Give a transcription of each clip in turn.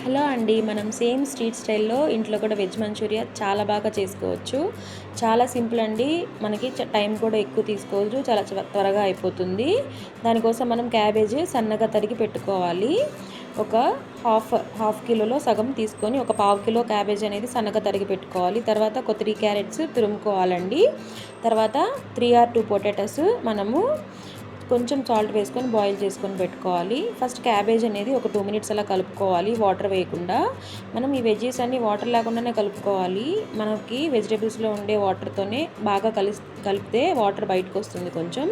Hello అండి, మనం same street స్టైల్లో ఇంట్లో కూడా వెజ్ మంచూరియా చాలా బాగా చేసుకోవచ్చు. చాలా సింపుల్ అండి. మనకి టైం కూడా ఎక్కువ తీసుకోవచ్చు. చాలా త్వరగా అయిపోతుంది. దానికోసం మనం క్యాబేజ్ సన్నగా తరిగి పెట్టుకోవాలి. ఒక హాఫ్ కిలోలో సగం తీసుకొని ఒక పావు కిలో క్యాబేజ్ అనేది సన్నగా తరిగి పెట్టుకోవాలి. తర్వాత ఒక 3 క్యారెట్స్ తురుముకోవాలండి. తర్వాత 3 or 2 పొటాటోస్ మనము కొంచెం సాల్ట్ వేసుకొని బాయిల్ చేసుకొని పెట్టుకోవాలి. ఫస్ట్ క్యాబేజ్ అనేది ఒక 2 మినిట్స్ అలా కలుపుకోవాలి, వాటర్ వేయకుండా. మనం ఈ వెజ్జీస్ అన్ని వాటర్ లేకుండానే కలుపుకోవాలి. మనకి వెజిటేబుల్స్లో ఉండే వాటర్తోనే బాగా కలిపితే వాటర్ బయటకు వస్తుంది. కొంచెం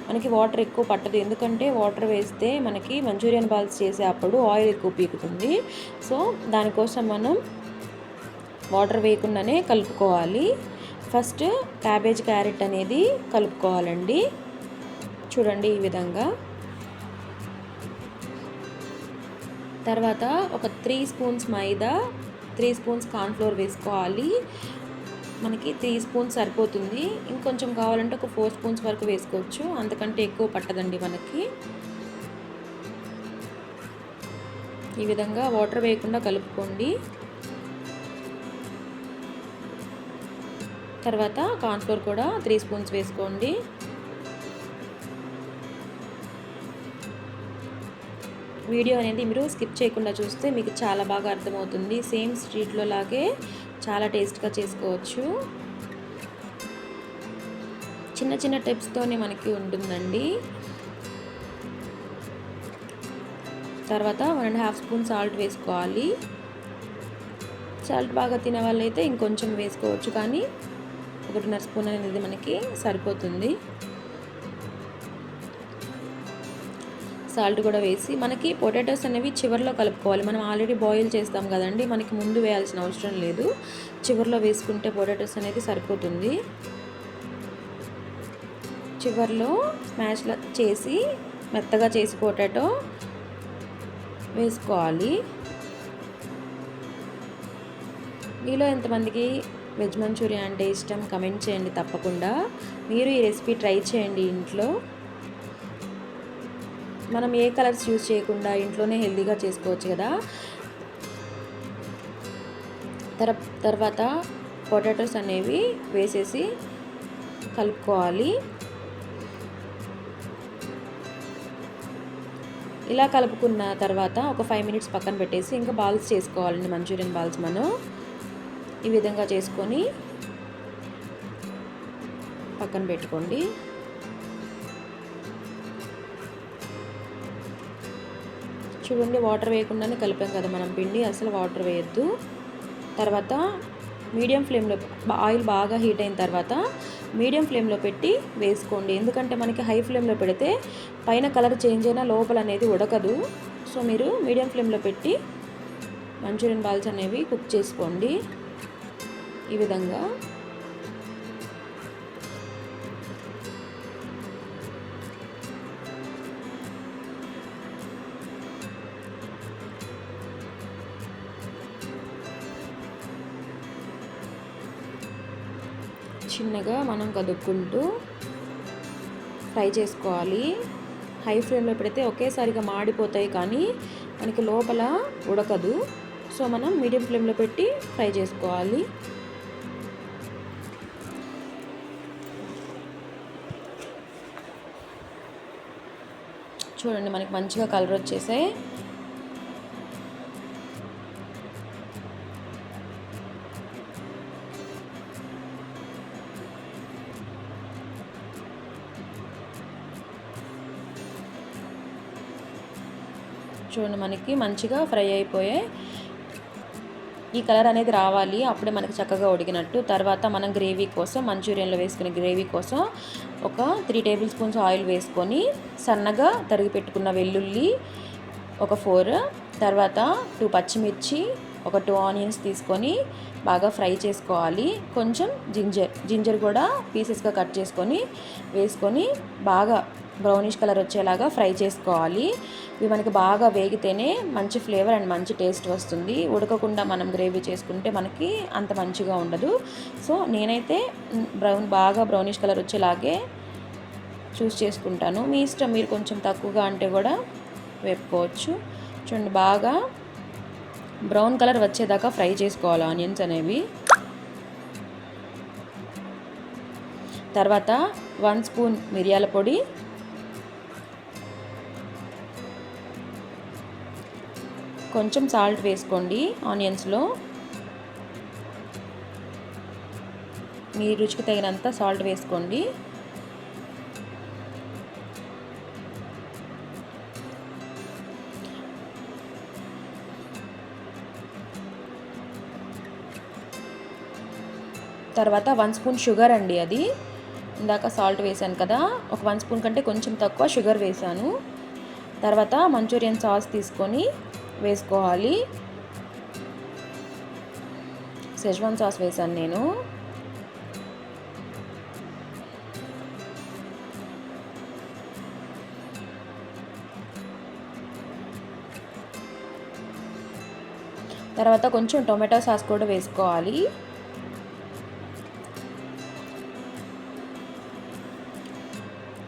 మనకి వాటర్ ఎక్కువ పట్టదు, ఎందుకంటే వాటర్ వేస్తే మనకి మంచూరియన్ బాల్స్ చేసే అప్పుడు ఆయిల్ ఎక్కువ పీకుతుంది. సో దానికోసం మనం వాటర్ వేయకుండానే కలుపుకోవాలి. ఫస్ట్ క్యాబేజ్ క్యారెట్ అనేది కలుపుకోవాలండి. చూడండి ఈ విధంగా. తర్వాత ఒక 3 స్పూన్స్ మైదా, 3 స్పూన్స్ కార్న్ఫ్లోర్ వేసుకోవాలి. మనకి 3 స్పూన్స్ సరిపోతుంది. ఇంకొంచెం కావాలంటే ఒక 4 స్పూన్స్ వరకు వేసుకోవచ్చు, అంతకంటే ఎక్కువ పట్టదండి మనకి. ఈ విధంగా వాటర్ వేయకుండా కలుపుకోండి. తర్వాత కార్న్ఫ్లోర్ కూడా 3 స్పూన్స్ వేసుకోండి. వీడియో అనేది మీరు స్కిప్ చేయకుండా చూస్తే మీకు చాలా బాగా అర్థమవుతుంది. సేమ్ స్ట్రీట్లో లాగే చాలా టేస్ట్గా చేసుకోవచ్చు. చిన్న చిన్న టిప్స్తోనే మనకి ఉంటుందండి. తర్వాత 1.5 స్పూన్ సాల్ట్ వేసుకోవాలి. సాల్ట్ బాగా తినే వాళ్ళైతే ఇంకొంచెం వేసుకోవచ్చు, కానీ 1.5 స్పూన్ అనేది మనకి సరిపోతుంది. సాల్ట్ కూడా వేసి మనకి పొటాటోస్ అనేవి చివరిలో కలుపుకోవాలి. మనం ఆల్రెడీ బాయిల్ చేస్తాం కదండి, మనకి ముందు వేయాల్సిన అవసరం లేదు. చివరిలో వేసుకుంటే పొటాటోస్ అనేది సరిపోతుంది. చివరిలో స్మాష్ చేసి మెత్తగా చేసి పొటాటో వేసుకోవాలి. మీలో ఎంతమందికి వెజ్ మంచూరియా అంటే ఇష్టం కమెంట్ చేయండి తప్పకుండా. మీరు ఈ రెసిపీ ట్రై చేయండి ఇంట్లో. మనం ఏ కలర్స్ యూజ్ చేయకుండా ఇంట్లోనే హెల్తీగా చేసుకోవచ్చు కదా. తర్వాత పొటాటోస్ అనేవి వేసేసి కలుపుకోవాలి. ఇలా కలుపుకున్న తర్వాత ఒక 5 మినిట్స్ పక్కన పెట్టేసి ఇంకా బాల్స్ చేసుకోవాలండి. మంచూరియన్ బాల్స్ మనం ఈ విధంగా చేసుకొని పక్కన పెట్టుకోండి. చూడండి, వాటర్ వేయకుండానే కలిపాం కదా మనం పిండి, అసలు వాటర్ వేయద్దు. తర్వాత మీడియం ఫ్లేమ్లో ఆయిల్ బాగా హీట్ అయిన తర్వాత మీడియం ఫ్లేమ్లో పెట్టి వేసుకోండి. ఎందుకంటే మనకి హై ఫ్లేమ్లో పెడితే పైన కలర్ చేంజ్ అయినా లోపల అనేది ఉడకదు. సో మీరు మీడియం ఫ్లేమ్లో పెట్టి మంచూరియన్ బాల్స్ అనేవి కుక్ చేసుకోండి ఈ విధంగా. చిన్నగా మనం కదుపుకుంటూ ఫ్రై చేసుకోవాలి. హై ఫ్లేమ్లో పెడితే ఒకేసారిగా మాడిపోతాయి, కానీ మనకి లోపల ఉడకదు. సో మనం మీడియం ఫ్లేమ్లో పెట్టి ఫ్రై చేసుకోవాలి. చూడండి, మనకి మంచిగా కలర్ వచ్చేసాయి. చూడండి, మనకి మంచిగా ఫ్రై అయిపోయాయి. ఈ కలర్ అనేది రావాలి, అప్పుడే మనకి చక్కగా ఉడికినట్టు. తర్వాత మనం గ్రేవీ కోసం, మంచూరియన్లో వేసుకునే గ్రేవీ కోసం ఒక 3 టేబుల్ స్పూన్స్ ఆయిల్ వేసుకొని సన్నగా తరిగి పెట్టుకున్న వెల్లుల్లి ఒక 4, తర్వాత 2 పచ్చిమిర్చి, ఒక 2 ఆనియన్స్ తీసుకొని బాగా ఫ్రై చేసుకోవాలి. కొంచెం జింజర్ కూడా పీసెస్గా కట్ చేసుకొని వేసుకొని బాగా బ్రౌనిష్ కలర్ వచ్చేలాగా ఫ్రై చేసుకోవాలి. ఇవి మనకి బాగా వేగితేనే మంచి ఫ్లేవర్ అండ్ మంచి టేస్ట్ వస్తుంది. ఉడకకుండా మనం గ్రేవీ చేసుకుంటే మనకి అంత మంచిగా ఉండదు. సో నేనైతే బాగా బ్రౌనిష్ కలర్ వచ్చేలాగే చూస్ చేసుకుంటాను. మీ ఇష్టం, మీరు కొంచెం తక్కువగా అంటే కూడా వేపుకోవచ్చు. చూడండి, బాగా బ్రౌన్ కలర్ వచ్చేదాకా ఫ్రై చేసుకోవాలి ఆనియన్స్ అనేవి. తర్వాత 1 స్పూన్ మిరియాల పొడి, కొంచెం సాల్ట్ వేసుకోండి ఆనియన్స్లో. మీ రుచికి తగినంత సాల్ట్ వేసుకోండి. తర్వాత 1 స్పూన్ షుగర్ అండి, అది ఇందాక సాల్ట్ వేసాను కదా, ఒక 1 స్పూన్ కంటే కొంచెం తక్కువ షుగర్ వేసాను. తర్వాత మంచూరియన్ సాస్ తీసుకొని వేసుకోవాలి. షెజ్వాన్ సాస్ వేసాను నేను. తర్వాత కొంచెం టొమాటో సాస్ కూడా వేసుకోవాలి.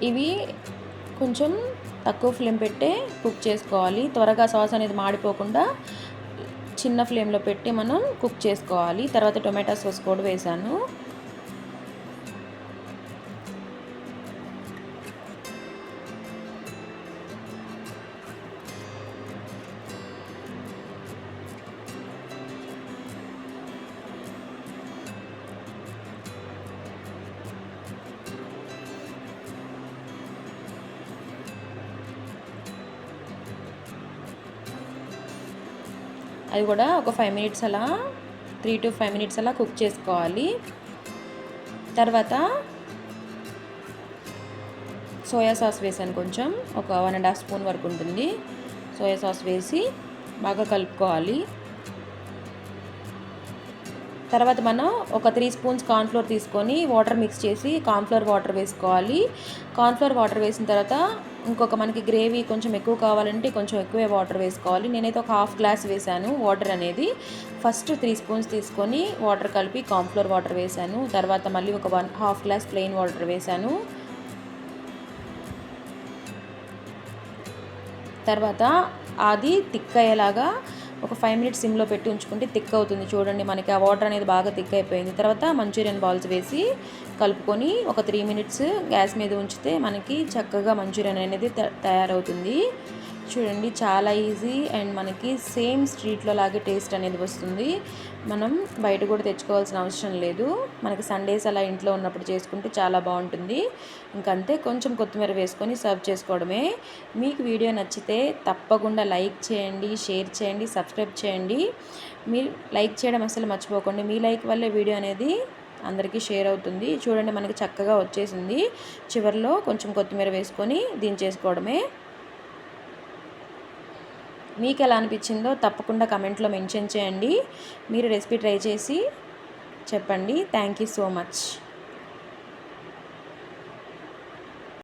ఇవి కొంచెం తక్కువ ఫ్లేమ్ పెట్టే కుక్ చేసుకోవాలి. త్వరగా సాస్ అనేది మాడిపోకుండా చిన్న ఫ్లేమ్లో పెట్టి మనం కుక్ చేసుకోవాలి. తర్వాత టొమాటో సాస్ కూడా వేసాను. అది కూడా ఒక 5 మినిట్స్ అలా 3 to 5 మినిట్స్ అలా కుక్ చేసుకోవాలి. తర్వాత సోయా సాస్ వేసాను, కొంచెం ఒక 1.5 స్పూన్ వరకు ఉంటుంది. సోయా సాస్ వేసి బాగా కలుపుకోవాలి. తర్వాత మనం ఒక 3 స్పూన్స్ కార్న్ఫ్లోర్ తీసుకొని వాటర్ మిక్స్ చేసి కార్న్ఫ్లోర్ వాటర్ వేసుకోవాలి. కార్న్ఫ్లోర్ వాటర్ వేసిన తర్వాత ఇంకొక మనకి గ్రేవీ కొంచెం ఎక్కువ కావాలంటే కొంచెం ఎక్కువే వాటర్ వేసుకోవాలి. నేనైతే ఒక హాఫ్ గ్లాస్ వేసాను వాటర్ అనేది. ఫస్ట్ 3 స్పూన్స్ తీసుకొని వాటర్ కలిపి కార్న్ఫ్లోర్ వాటర్ వేసాను. తర్వాత మళ్ళీ ఒక హాఫ్ గ్లాస్ ప్లెయిన్ వాటర్ వేసాను. తర్వాత అది థిక్ అయ్యేలాగా ఒక 5 మినిట్స్ సిమ్లో పెట్టి ఉంచుకుంటే థిక్ అవుతుంది. చూడండి, మనకి ఆ వాటర్ అనేది బాగా థిక్ అయిపోయింది. తర్వాత మంచూరియన్ బాల్స్ వేసి కలుపుకొని ఒక 3 మినిట్స్ గ్యాస్ మీద ఉంచితే మనకి చక్కగా మంచూరియన్ అనేది తయారవుతుంది. చూడండి, చాలా ఈజీ అండ్ మనకి సేమ్ స్ట్రీట్లో లాగే టేస్ట్ అనేది వస్తుంది. మనం బయట కూడా తెచ్చుకోవాల్సిన అవసరం లేదు. మనకి సండేస్ అలా ఇంట్లో ఉన్నప్పుడు చేసుకుంటే చాలా బాగుంటుంది. ఇంకంతే, కొంచెం కొత్తిమీర వేసుకొని సర్వ్ చేసుకోవడమే. మీకు వీడియో నచ్చితే తప్పకుండా లైక్ చేయండి, షేర్ చేయండి, సబ్స్క్రైబ్ చేయండి. మీరు లైక్ చేయడం అసలు మర్చిపోకండి. మీ లైక్ వల్లే వీడియో అనేది అందరికీ షేర్ అవుతుంది. చూడండి, మనకి చక్కగా వచ్చేసింది. చివరిలో కొంచెం కొత్తిమీర వేసుకొని దించేసుకోవడమే. మీకు ఎలా అనిపించిందో తప్పకుండా కమెంట్లో మెన్షన్ చేయండి. మీరు రెసిపీ ట్రై చేసి చెప్పండి. Thank you so much.